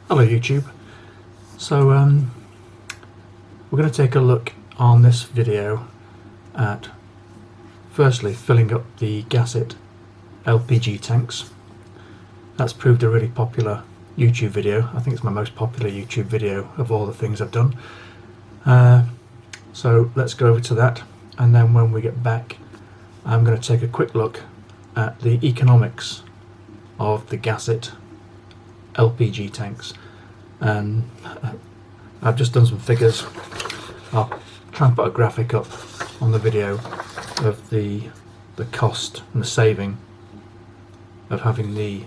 Hello YouTube. So we're going to take a look on this video at firstly filling up the Gasset LPG tanks. That's proved a really popular YouTube video. I think it's my most popular YouTube video of all the things I've done. So let's go over to that, and then when we get back I'm going to take a quick look at the economics of the Gasset LPG tanks. And I've just done some figures. I'll try and put a graphic up on the video of the cost and the saving of having the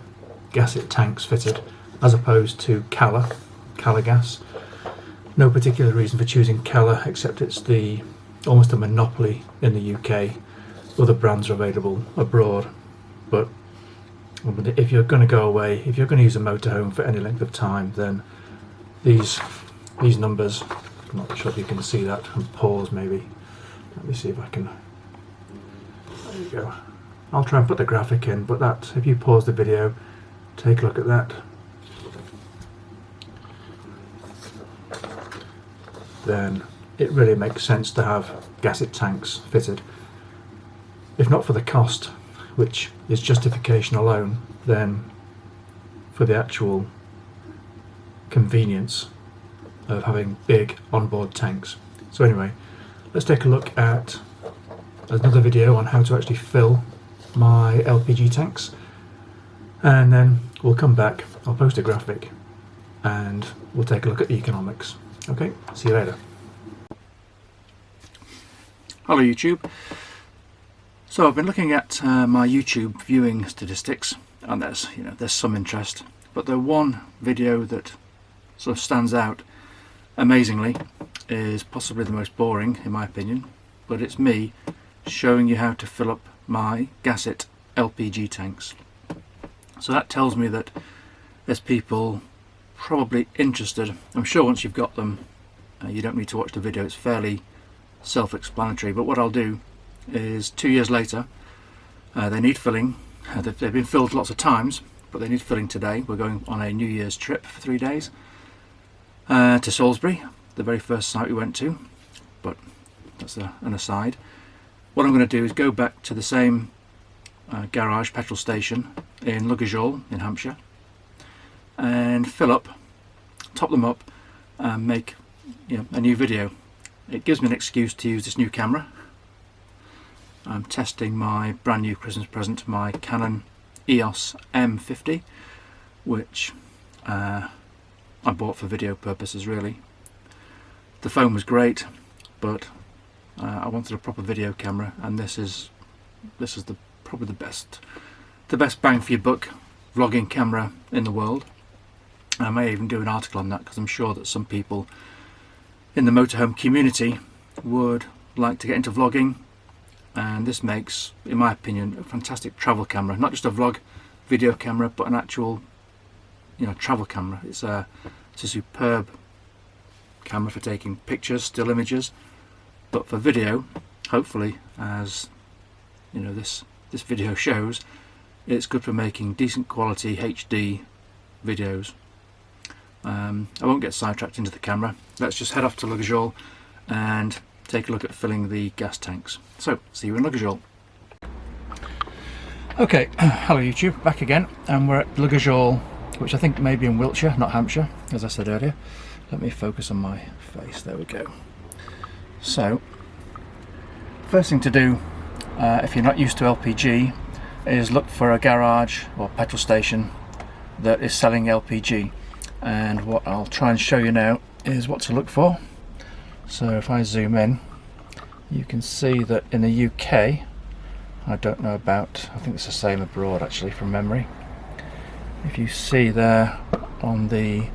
Gasset tanks fitted as opposed to Calor gas. No particular reason for choosing Calor except it's almost a monopoly in the UK. Other brands are available abroad, but if you're going to go away, if you're going to use a motorhome for any length of time, then these numbers, I'm not sure if you can see that, and pause maybe. Let me see if I can. There you go. I'll try and put the graphic in, but that, if you pause the video, take a look at that. Then it really makes sense to have Gasset tanks fitted. If not for the cost, which is justification alone, then for the actual convenience of having big onboard tanks. So anyway, let's take a look at another video on how to actually fill my LPG tanks, and then we'll come back, I'll post a graphic, and we'll take a look at the economics. Okay, see you later. Hello YouTube. So I've been looking at my YouTube viewing statistics, and there's some interest, but the one video that sort of stands out amazingly is possibly the most boring in my opinion, but it's me showing you how to fill up my Gasset LPG tanks. So that tells me that there's people probably interested. I'm sure once you've got them you don't need to watch the video, it's fairly self-explanatory, but what I'll do is 2 years later they need filling. They've been filled lots of times, but they need filling today. We're going on a New Year's trip for 3 days to Salisbury, the very first site we went to, but that's an aside. What I'm going to do is go back to the same garage petrol station in Luggage Hall in Hampshire and fill up, top them up, and make a new video. It gives me an excuse to use this new camera. I'm testing my brand new Christmas present, my Canon EOS M50, which I bought for video purposes really. The phone was great, but I wanted a proper video camera, and this is probably the best bang for your buck vlogging camera in the world. I may even do an article on that, because I'm sure that some people in the motorhome community would like to get into vlogging, and this makes, in my opinion, a fantastic travel camera. Not just a vlog video camera, but an actual travel camera. It's a superb camera for taking pictures, still images, but for video, hopefully, as this video shows, it's good for making decent quality HD videos. I won't get sidetracked into the camera. Let's just head off to Luggage Hall and take a look at filling the gas tanks. So, see you in Luggage Hall. Okay, hello YouTube, back again, and we're at Luggage Hall, which I think may be in Wiltshire, not Hampshire, as I said earlier. Let me focus on my face, there we go. So, first thing to do, if you're not used to LPG, is look for a garage or petrol station that is selling LPG. And what I'll try and show you now is what to look for. So if I zoom in, you can see that in the UK, I don't know about, I think it's the same abroad actually from memory. If you see there on the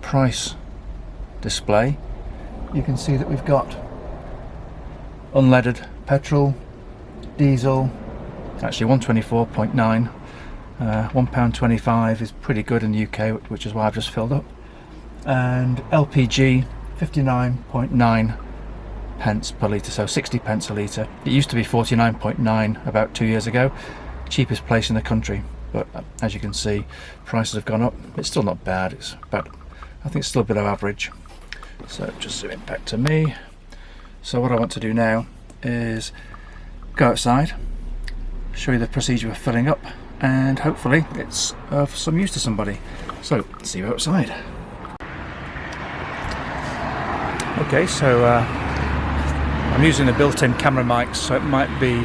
price display, you can see that we've got unleaded petrol, diesel, actually 124.9. £1.25 is pretty good in the UK, which is why I've just filled up, and LPG 59.9 pence per litre, so 60 pence a litre. It used to be 49.9 about 2 years ago, cheapest place in the country. but as you can see, prices have gone up. It's still not bad. It's about, I think it's still below average. So just zoom it back to me. So what I want to do now is go outside, show you the procedure of filling up, and hopefully it's of some use to somebody. So see you outside. Okay, so I'm using the built-in camera mics, so it might be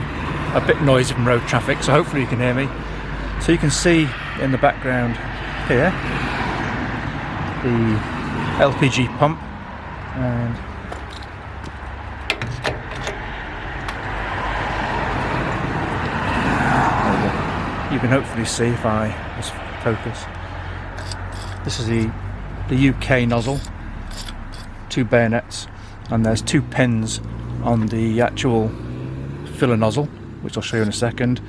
a bit noisy from road traffic, so hopefully you can hear me. So you can see in the background here the LPG pump, and you can hopefully see if I just focus. This is the UK nozzle, 2 bayonets, and there's 2 pins on the actual filler nozzle, which I'll show you in a second.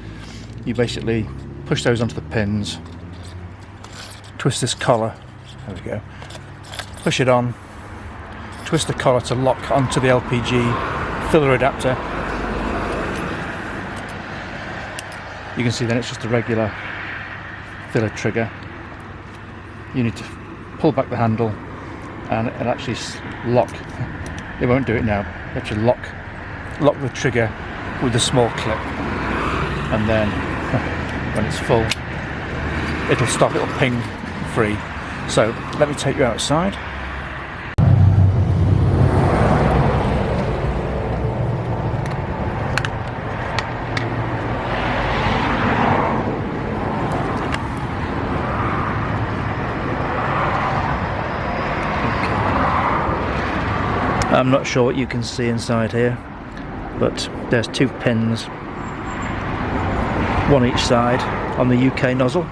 You basically push those onto the pins, twist this collar, there we go, push it on, twist the collar to lock onto the LPG filler adapter. You can see then it's just a regular filler trigger. You need to pull back the handle and it'll actually lock. It won't do it now. You have to lock the trigger with a small clip, and then when it's full it'll stop, it'll ping free. So let me take you outside. I'm not sure what you can see inside here, but there's 2 pins, 1 each side on the UK nozzle.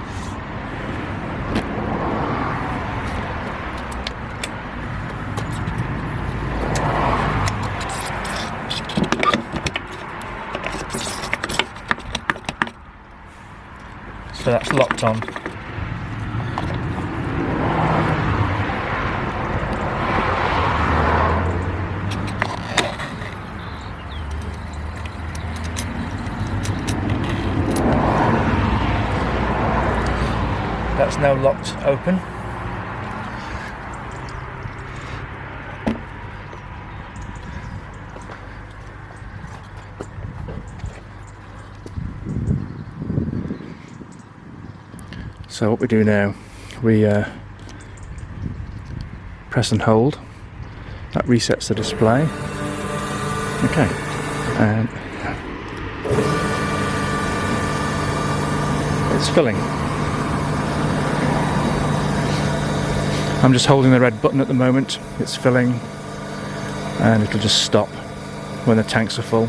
So that's locked on. That's now locked open. So what we do now, we press and hold. That resets the display. Okay, and it's filling. I'm just holding the red button at the moment. It's filling, and it'll just stop when the tanks are full.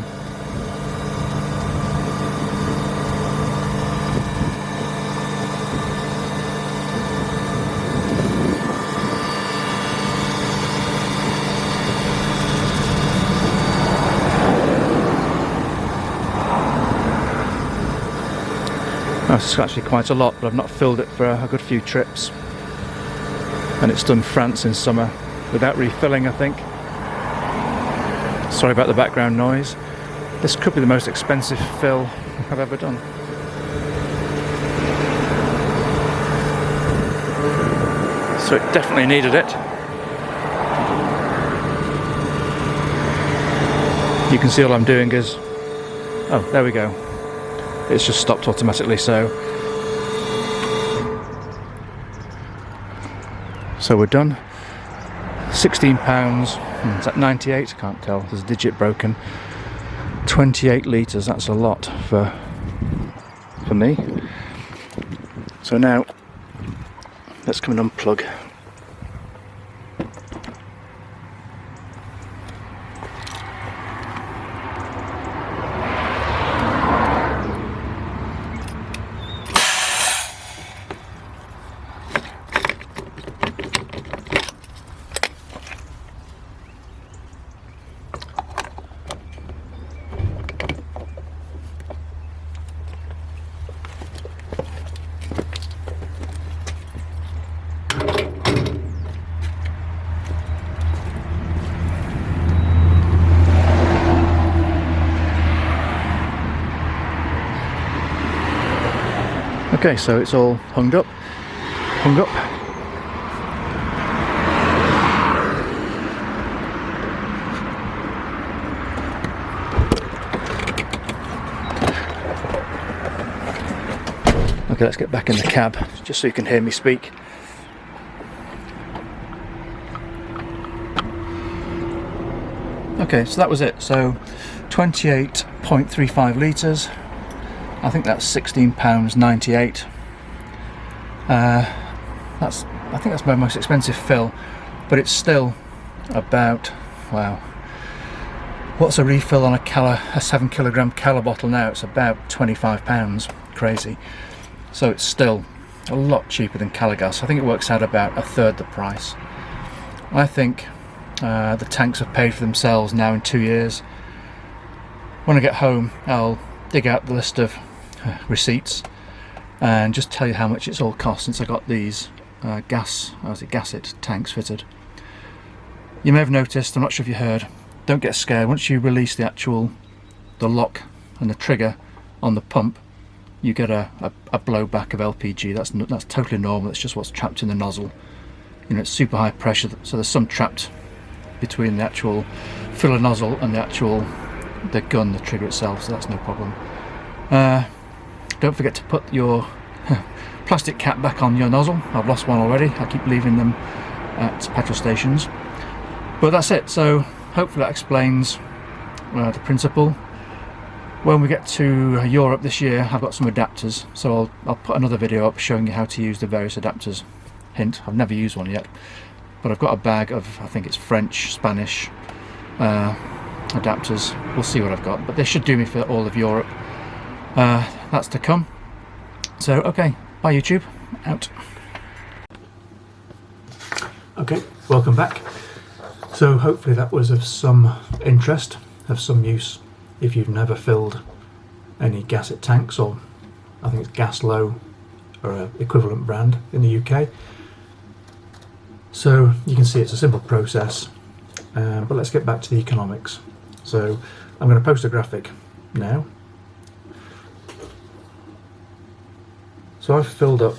That's actually quite a lot, but I've not filled it for a good few trips. And it's done France in summer without refilling, I think. Sorry about the background noise. This could be the most expensive fill I've ever done. So it definitely needed it. You can see all I'm doing is, oh, there we go. It's just stopped automatically, so we're done. £16. Is that 98? I can't tell. There's a digit broken. 28 litres. That's a lot for me. So now let's come and unplug. Okay, so it's all hung up. Okay, let's get back in the cab, just so you can hear me speak. Okay, so that was it. So 28.35 litres. I think that's £16.98. I think that's my most expensive fill, but it's still about, wow, what's a refill on a 7 kilogram Calor bottle now? It's about £25. Crazy. So it's still a lot cheaper than Calor gas. I think it works out about a third the price. I think the tanks have paid for themselves now in 2 years. When I get home, I'll dig out the list of receipts and just tell you how much it's all cost since I got these gasset tanks fitted. You may have noticed, I'm not sure if you heard, don't get scared, once you release the lock and the trigger on the pump, you get a blowback of LPG. That's totally normal. It's just what's trapped in the nozzle. You know, it's super high pressure, so there's some trapped between the actual filler nozzle and the gun, the trigger itself, so that's no problem. Don't forget to put your plastic cap back on your nozzle. I've lost one already. I keep leaving them at petrol stations. But that's it. So hopefully that explains the principle. When we get to Europe this year, I've got some adapters, so I'll put another video up showing you how to use the various adapters. Hint, I've never used one yet, but I've got a bag of, I think it's French, Spanish adapters. We'll see what I've got, but they should do me for all of Europe. That's to come. So okay, bye YouTube, out. Okay, welcome back. So hopefully that was of some interest, of some use if you've never filled any gasset tanks, or I think it's Gas Low or an equivalent brand in the UK. So you can see it's a simple process, but let's get back to the economics. So I'm going to post a graphic now. So I've filled up,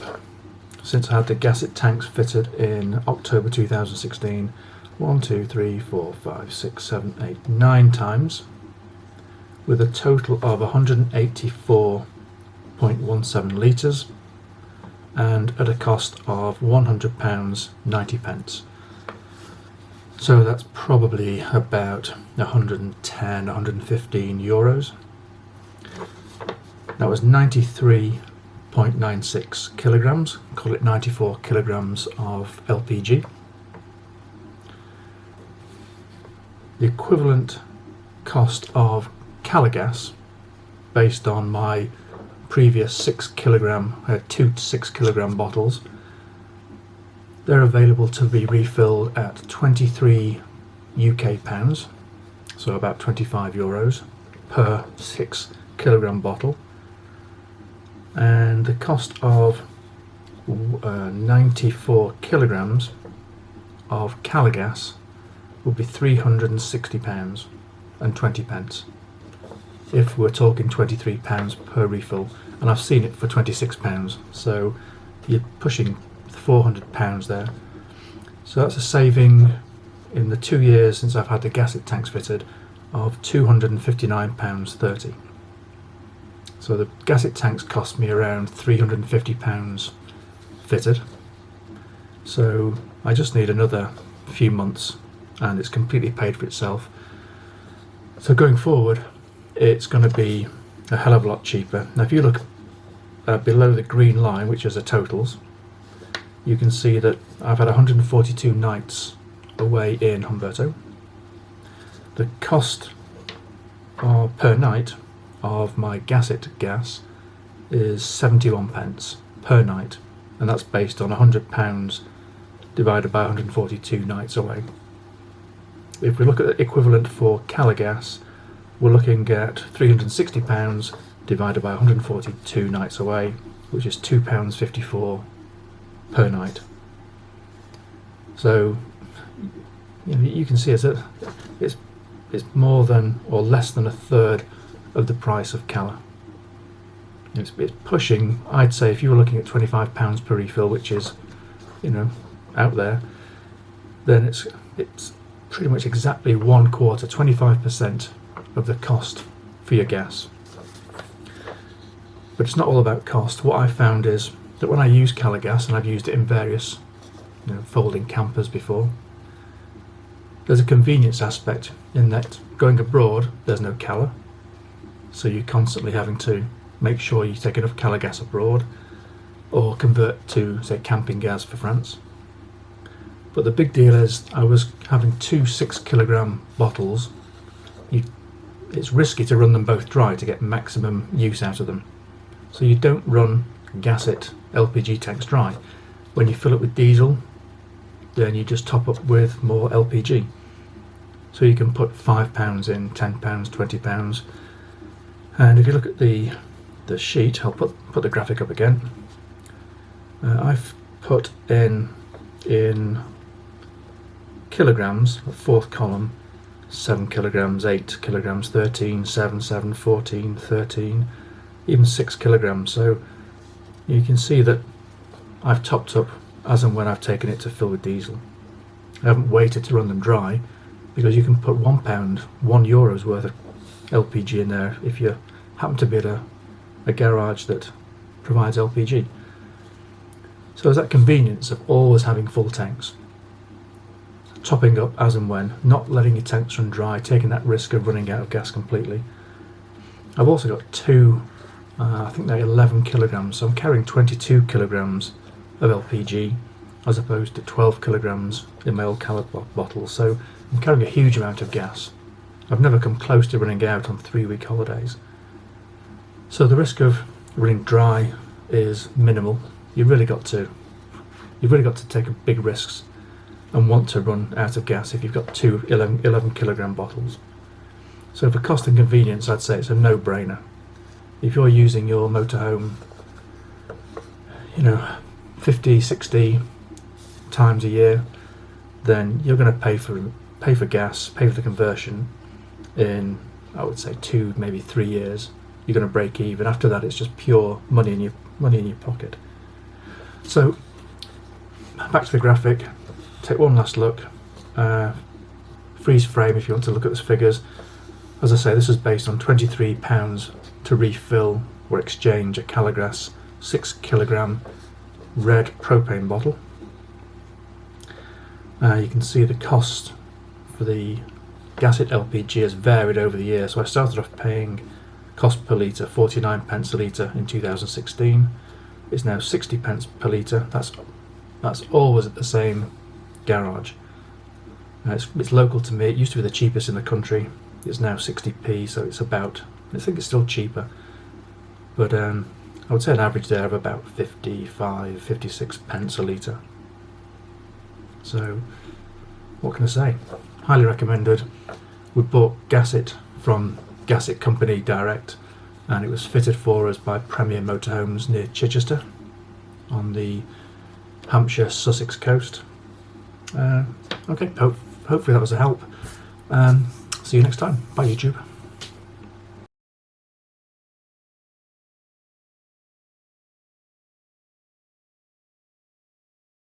since I had the gasset tanks fitted in October 2016, 1, 2, 3, 4, 5, 6, 7, 8, 9 times, with a total of 184.17 litres, and at a cost of £100.90. So that's probably about 110, 115 euros. That was 93.96 kilograms, call it 94 kilograms of LPG. The equivalent cost of Calor gas, based on my previous 6 kilogram, 2 to 6 kilogram bottles, they're available to be refilled at 23 UK pounds, so about 25 euros per 6 kilogram bottle, and the cost of 94 kilograms of Calor gas would be £360 and 20 pence. If we're talking £23 per refill, and I've seen it for £26, so you're pushing £400 there. So that's a saving in the 2 years since I've had the gasset tanks fitted of £259.30. So the gasset tanks cost me around £350 fitted, so I just need another few months and it's completely paid for itself. So going forward, it's going to be a hell of a lot cheaper. Now if you look below the green line, which is the totals, you can see that I've had 142 nights away in Humberto. The cost per night of my gasset gas is 71 pence per night, and that's based on £100 divided by 142 nights away. If we look at the equivalent for Calor gas, we're looking at £360 divided by 142 nights away, which is £2.54 per night. So you can see it's more than or less than a third of the price of Calor. It's pushing, I'd say, if you were looking at £25 per refill, which is, you know, out there, then it's pretty much exactly 1/4, 25% of the cost for your gas. But it's not all about cost. What I found is that when I use Calor gas, and I've used it in various, you know, folding campers before, there's a convenience aspect in that going abroad there's no Calor, so you're constantly having to make sure you take enough Calor gas abroad or convert to, say, camping gas for France. But the big deal is I was having 2 6-kilogram bottles. It's risky to run them both dry to get maximum use out of them. So you don't run Gas-It LPG tanks dry. When you fill it with diesel, then you just top up with more LPG. So you can put £5 in, £10, £20. And if you look at the sheet, I'll put the graphic up again. I've put in kilograms, the fourth column, 7 kilograms, 8 kilograms, 13, 7, 7, 14, 13, even 6 kilograms. So you can see that I've topped up as and when I've taken it to fill with diesel. I haven't waited to run them dry, because you can put £1, €1 worth of LPG in there if you happen to be at a garage that provides LPG. So there's that convenience of always having full tanks. Topping up as and when, not letting your tanks run dry, taking that risk of running out of gas completely. I've also got 2, I think they're 11 kilograms, so I'm carrying 22 kilograms of LPG as opposed to 12 kilograms in my old Calor bottles, so I'm carrying a huge amount of gas. I've never come close to running out on 3-week holidays. So the risk of running dry is minimal. You've really got to take big risks and want to run out of gas if you've got 2 11 kilogram bottles. So for cost and convenience, I'd say it's a no-brainer. If you're using your motorhome, you know, 50, 60 times a year, then you're going to pay for gas, pay for the conversion in, I would say, 2, maybe 3 years. You're going to break even. After that, it's just pure money in your pocket. So back to the graphic. Take one last look. Freeze frame if you want to look at the figures. As I say, this is based on £23 to refill or exchange a Calor gas 6 kilogram red propane bottle. You can see the cost for the Gas-It LPG has varied over the years. So I started off paying cost per litre 49p a litre in 2016. It's now 60p per litre. That's always at the same garage. It's local to me. It used to be the cheapest in the country. It's now 60p, so it's about, I think it's still cheaper, but I would say an average there of about 55, 56p a litre. So what can I say? Highly recommended. We bought Gas-It from Gas-It Company direct, and it was fitted for us by Premier Motorhomes near Chichester on the Hampshire-Sussex coast. Okay, hopefully that was a help. See you next time. Bye YouTube.